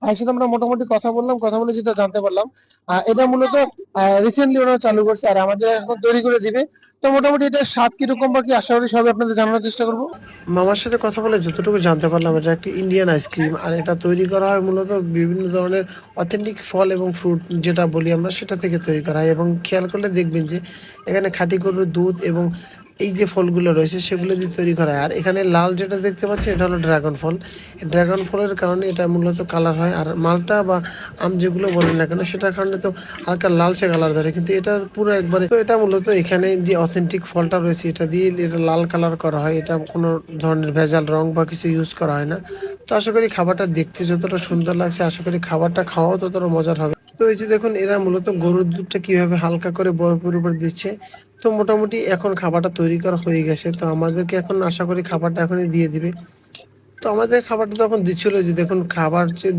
ভাইয়ের সাথে আমরা মোটামুটি কথা বললাম, কথা বলে যেটা জানতে পারলাম এটা মূলত রিসেন্টলি ওরা চালু করছে আর আমাদের এখন তৈরি করে দিবে। তো মোটামুটি এটার স্বাদ কিরকম বা কি আশা করি সবাই আপনাদের জানানোর চেষ্টা করবো। মামার সাথে কথা বলে যতটুকু জানতে পারলাম, এটা একটি ইন্ডিয়ান আইসক্রিম আর এটা তৈরি করা হয় মূলত বিভিন্ন ধরনের অথেন্টিক ফল এবং ফ্রুট যেটা বলি আমরা সেটা থেকে তৈরি করা হয়। এবং খেয়াল করলে দেখবেন যে এখানে খাঁটি গরুর দুধ এবং এই যে ফলগুলো রয়েছে সেগুলো দিয়ে তৈরি করা হয়। আর এখানে লাল যেটা দেখতে পাচ্ছি এটা হলো ড্রাগন ফল। ড্রাগন ফলের কারণে এটা মূলত কালার হয়। আর মালটা বা আম যেগুলো বলেন না কেন সেটার কারণে তো হালকা লালচে কালার ধরে, কিন্তু এটা পুরো একবারে তো এটা মূলত এখানে যে অথেন্টিক ফলটা রয়েছে এটা দিয়ে এটা লাল কালার করা হয়। এটা কোনো ধরনের ভেজাল রং বা কিছু ইউজ করা হয় না। তো আশা করি খাবারটা দেখতে যতটা সুন্দর লাগছে আশা করি খাবারটা খাওয়াও ততটা মজার হবে। তো এই যে দেখুন এরা মূলত গরুর দুধটা কিভাবে হালকা করে বরফের উপর দিচ্ছে। তো মোটামুটি এখন খাবারটা তৈরি করা হয়ে গেছে, তো আমাদেরকে এখন আশা করি খাবারটা এখনই দিয়ে দিবে। তো আমাদের খাবারটা তখন দিচ্ছিল যে দেখুন খাবার যে